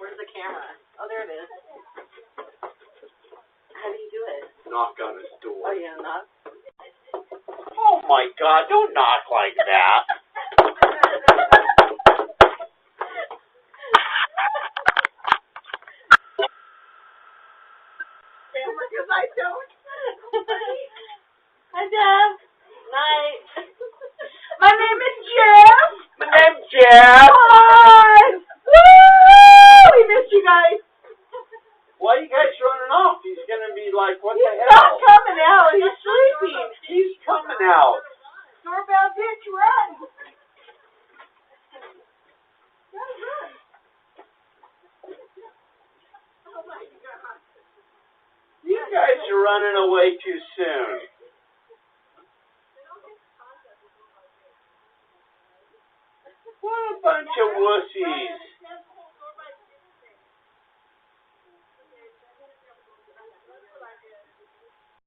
Where's the camera? Oh, there it is. How do you do it? Knock on his door. Oh, yeah, knock. Oh my God! Don't knock like that. Because I don't. Hi, Jeff. Night. My name is Jeff. My name's Jeff. Hi. Woo! We missed you guys. Why are you guys running off? He's gonna be like, what the He's not hell? coming out. He's sleeping. He's coming out. Doorbell, bitch, run. You guys are running away too soon.